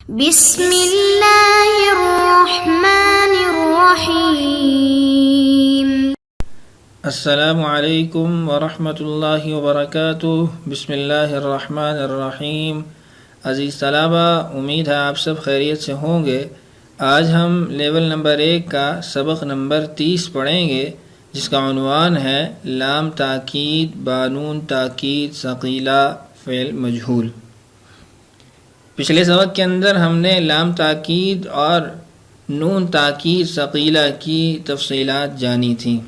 بسم اللہ الرحمن الرحیم۔ السلام علیکم ورحمۃ اللہ وبرکاتہ۔ بسم اللہ الرحمن الرحیم۔ عزیز طلبہ، امید ہے آپ سب خیریت سے ہوں گے۔ آج ہم لیول نمبر 1 کا سبق نمبر 30 پڑھیں گے، جس کا عنوان ہے لام تاکید بانون تاکید ثقیلہ فعل مجہول۔ پچھلے سبق کے اندر ہم نے لام تاکید اور نون تاکید ثقیلہ کی تفصیلات جانی تھیں،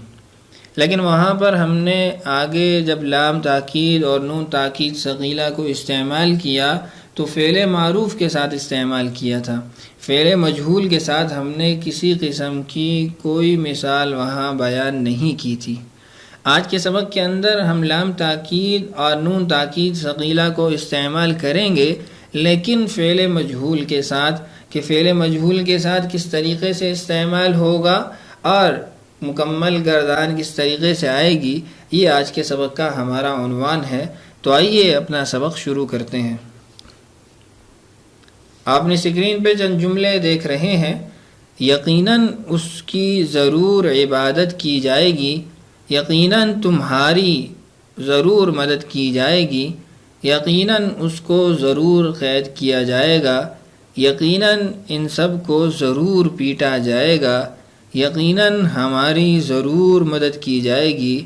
لیکن وہاں پر ہم نے آگے جب لام تاکید اور نون تاکید ثقیلہ کو استعمال کیا تو فعل معروف کے ساتھ استعمال کیا تھا۔ فعل مجہول کے ساتھ ہم نے کسی قسم کی کوئی مثال وہاں بیان نہیں کی تھی۔ آج کے سبق کے اندر ہم لام تاکید اور نون تاکید ثقیلہ کو استعمال کریں گے، لیکن فعل مجہول کے ساتھ، کہ فعل مجہول کے ساتھ کس طریقے سے استعمال ہوگا اور مکمل گردان کس طریقے سے آئے گی، یہ آج کے سبق کا ہمارا عنوان ہے۔ تو آئیے اپنا سبق شروع کرتے ہیں۔ آپ نے اسکرین پہ چند جملے دیکھ رہے ہیں۔ یقیناً اس کی ضرور عبادت کی جائے گی، یقیناً تمہاری ضرور مدد کی جائے گی، یقیناً اس کو ضرور قید کیا جائے گا، یقیناً ان سب کو ضرور پیٹا جائے گا، یقیناً ہماری ضرور مدد کی جائے گی،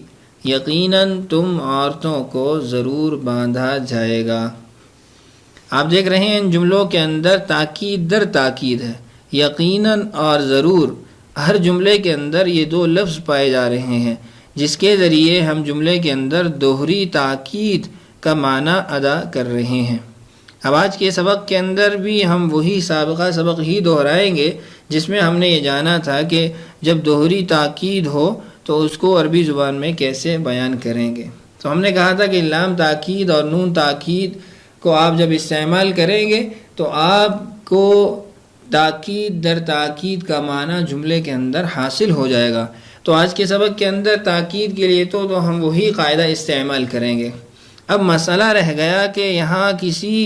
یقیناً تم عورتوں کو ضرور باندھا جائے گا۔ آپ دیکھ رہے ہیں ان جملوں کے اندر تاکید در تاکید ہے۔ یقیناً اور ضرور، ہر جملے کے اندر یہ دو لفظ پائے جا رہے ہیں، جس کے ذریعے ہم جملے کے اندر دوہری تاکید کا معنی ادا کر رہے ہیں۔ اب آج کے سبق کے اندر بھی ہم وہی سابقہ سبق ہی دہرائیں گے، جس میں ہم نے یہ جانا تھا کہ جب دوہری تاکید ہو تو اس کو عربی زبان میں کیسے بیان کریں گے۔ تو ہم نے کہا تھا کہ لام تاکید اور نون تاکید کو آپ جب استعمال کریں گے تو آپ کو تاکید در تاکید کا معنی جملے کے اندر حاصل ہو جائے گا۔ تو آج کے سبق کے اندر تاکید کے لیے تو ہم وہی قاعدہ استعمال کریں گے۔ اب مسئلہ رہ گیا کہ یہاں کسی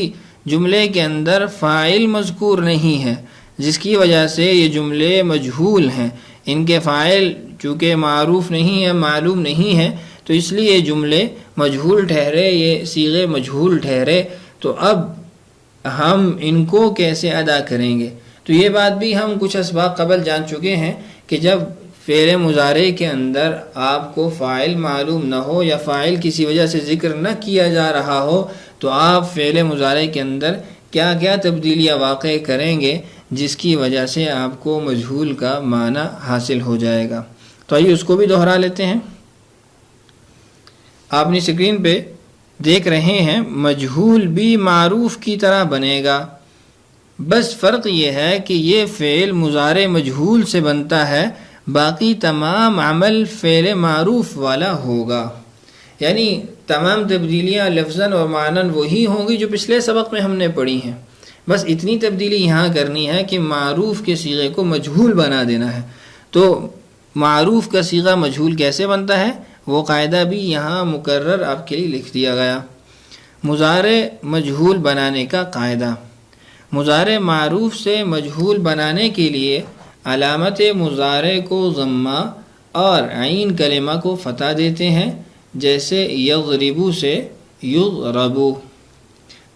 جملے کے اندر فاعل مذکور نہیں ہے، جس کی وجہ سے یہ جملے مجہول ہیں۔ ان کے فاعل چونکہ معروف نہیں ہے، معلوم نہیں ہے، تو اس لیے یہ جملے مجہول ٹھہرے، یہ صیغے مجہول ٹھہرے۔ تو اب ہم ان کو کیسے ادا کریں گے؟ تو یہ بات بھی ہم کچھ اسباق قبل جان چکے ہیں کہ جب فعل مضارع کے اندر آپ کو فاعل معلوم نہ ہو یا فاعل کسی وجہ سے ذکر نہ کیا جا رہا ہو تو آپ فعل مضارع کے اندر کیا کیا تبدیلیاں واقع کریں گے، جس کی وجہ سے آپ کو مجہول کا معنی حاصل ہو جائے گا۔ تو آئیے اس کو بھی دہرا لیتے ہیں۔ آپ نے اسکرین پہ دیکھ رہے ہیں مجہول بھی معروف کی طرح بنے گا، بس فرق یہ ہے کہ یہ فعل مضارع مجہول سے بنتا ہے، باقی تمام عمل فعل معروف والا ہوگا۔ یعنی تمام تبدیلیاں لفظاً اور معناً وہی ہوں گی جو پچھلے سبق میں ہم نے پڑھی ہیں، بس اتنی تبدیلی یہاں کرنی ہے کہ معروف کے صیغے کو مجہول بنا دینا ہے۔ تو معروف کا صیغہ مجہول کیسے بنتا ہے، وہ قاعدہ بھی یہاں مقرر آپ کے لیے لکھ دیا گیا۔ مضارع مجہول بنانے کا قاعدہ۔ مضارع معروف سے مجہول بنانے کے لیے علامت مضارع کو ضمہ اور عین کلمہ کو فتح دیتے ہیں، جیسے یضربو سے یضربو۔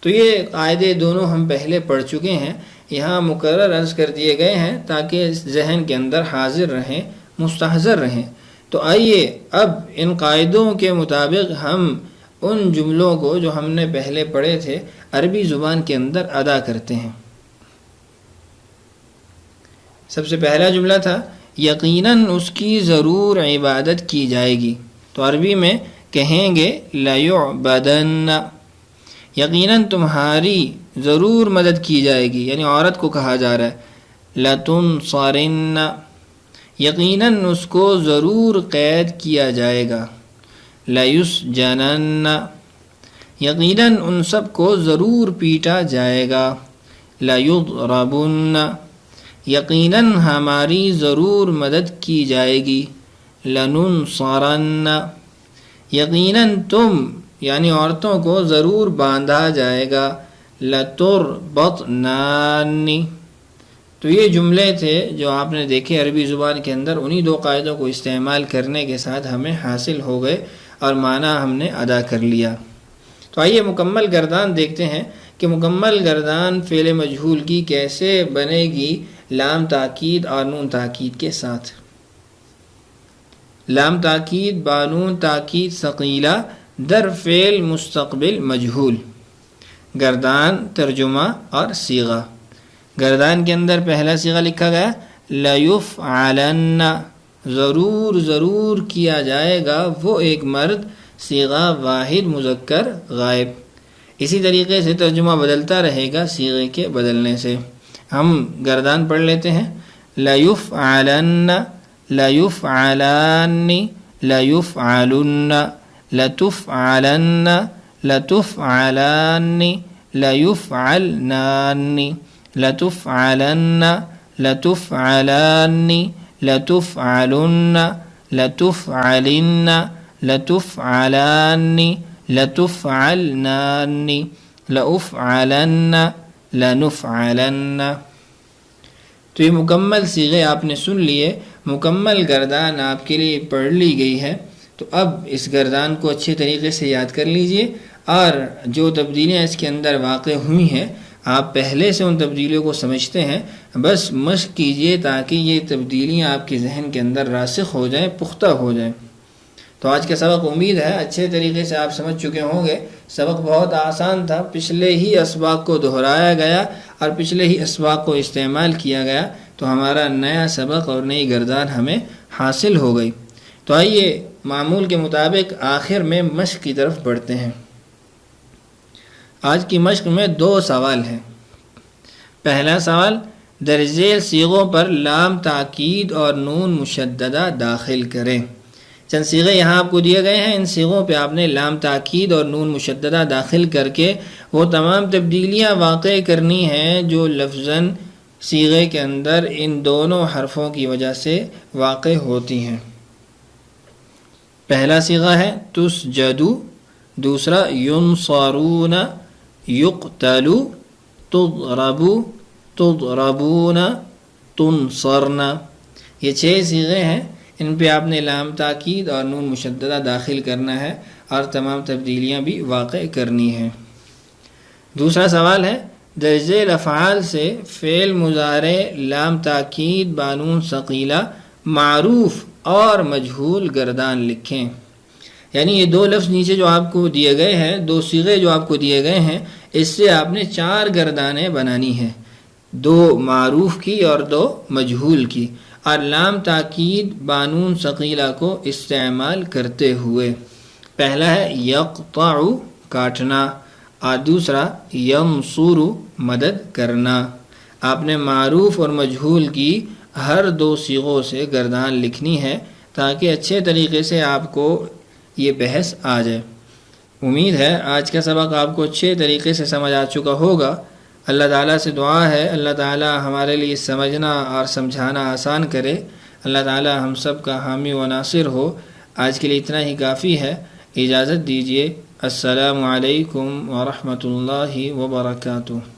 تو یہ قاعدے دونوں ہم پہلے پڑھ چکے ہیں، یہاں مقرر عرض کر دیے گئے ہیں تاکہ ذہن کے اندر حاضر رہیں، مستحضر رہیں۔ تو آئیے اب ان قاعدوں کے مطابق ہم ان جملوں کو جو ہم نے پہلے پڑھے تھے عربی زبان کے اندر ادا کرتے ہیں۔ سب سے پہلا جملہ تھا یقیناً اس کی ضرور عبادت کی جائے گی، تو عربی میں کہیں گے لَيُعْبَدَنَّ، یقیناً تمہاری ضرور مدد کی جائے گی، یعنی عورت کو کہا جا رہا ہے۔ لَتُنْصَرِنَّ، یقیناً اس کو ضرور قید کیا جائے گا۔ لَيُسْجَنَنَّ، یقیناً ان سب کو ضرور پیٹا جائے گا۔ لَيُضْرَبُنَّ، یقیناً ہماری ضرور مدد کی جائے گی۔ لَنُنْصَرَنَّ، یقیناً تم یعنی عورتوں کو ضرور باندھا جائے گا۔ لتربطنانی. تو یہ جملے تھے جو آپ نے دیکھے عربی زبان کے اندر، انہی دو قاعدوں کو استعمال کرنے کے ساتھ ہمیں حاصل ہو گئے اور معنی ہم نے ادا کر لیا. تو آئیے مکمل گردان دیکھتے ہیں کہ مکمل گردان فعل مجہول کی کیسے بنے گی لام تاکید اور نون تاکید کے ساتھ. لام تاکید بانون تاکید ثقیلہ در فعل مستقبل مجہول. گردان، ترجمہ اور صیغہ. گردان کے اندر پہلا صیغہ لکھا گیا لیفعلن، ضرور کیا جائے گا وہ ایک مرد، صیغہ واحد مذکر غائب. اسی طریقے سے ترجمہ بدلتا رہے گا صیغے کے بدلنے سے. ہم گردان پڑھ لیتے ہیں. لیفعلن، لیفعلان، لیفعلن، لتفعلن، لتفعلان، لیفعلنان، لتفعلن، لتفعلان، لتفعلن، لتفعلن، لتفعلان، لتفعلنان، لأفعلن، لنفعلن. تو یہ مکمل صیغے آپ نے سن لیے، مکمل گردان آپ کے لیے پڑھ لی گئی ہے. تو اب اس گردان کو اچھے طریقے سے یاد کر لیجئے، اور جو تبدیلیاں اس کے اندر واقع ہوئی ہیں آپ پہلے سے ان تبدیلیوں کو سمجھتے ہیں، بس مشق کیجئے تاکہ یہ تبدیلیاں آپ کے ذہن کے اندر راسخ ہو جائیں، پختہ ہو جائیں. تو آج کا سبق امید ہے اچھے طریقے سے آپ سمجھ چکے ہوں گے. سبق بہت آسان تھا، پچھلے ہی اسباق کو دہرایا گیا اور پچھلے ہی اسباق کو استعمال کیا گیا، تو ہمارا نیا سبق اور نئی گردان ہمیں حاصل ہو گئی. تو آئیے معمول کے مطابق آخر میں مشق کی طرف بڑھتے ہیں. آج کی مشق میں 2 سوال ہیں. پہلا سوال، درج ذیل صیغوں پر لام تاکید اور نون مشددہ داخل کریں. چند صیغے یہاں آپ کو دیے گئے ہیں، ان صیغوں پہ آپ نے لام تاکید اور نون مشددہ داخل کر کے وہ تمام تبدیلیاں واقع کرنی ہیں جو لفظاً صیغے کے اندر ان دونوں حرفوں کی وجہ سے واقع ہوتی ہیں. پہلا صیغہ ہے تسجدو، دوسرا ینصرون، یقتلو، تضربو، تضربون، تنصرن. یہ 6 صیغے ہیں، ان پہ آپ نے لام تاکید اور نون مشددہ داخل کرنا ہے اور تمام تبدیلیاں بھی واقع کرنی ہیں. دوسرا سوال ہے، درج ذیل افعال سے فعل مضارع لام تاکید بانون ثقیلہ معروف اور مجہول گردان لکھیں. یعنی یہ 2 لفظ نیچے جو آپ کو دیے گئے ہیں، 2 صیغے جو آپ کو دیے گئے ہیں، اس سے آپ نے 4 گردانیں بنانی ہیں، 2 معروف کی اور 2 مجہول کی، اور لام تاکید بانون ثقیلہ کو استعمال کرتے ہوئے. پہلا ہے یقطع، کاٹنا، اور دوسرا ینصر، مدد کرنا. آپ نے معروف اور مجہول کی ہر 2 صیغوں سے گردان لکھنی ہے تاکہ اچھے طریقے سے آپ کو یہ بحث آ جائے. امید ہے آج کا سبق آپ کو اچھے طریقے سے سمجھ آ چکا ہوگا. اللہ تعالیٰ سے دعا ہے اللہ تعالیٰ ہمارے لیے سمجھنا اور سمجھانا آسان کرے. اللہ تعالیٰ ہم سب کا حامی و ناصر ہو. آج کے لیے اتنا ہی کافی ہے، اجازت دیجیے. السلام علیکم ورحمۃ اللہ وبرکاتہ.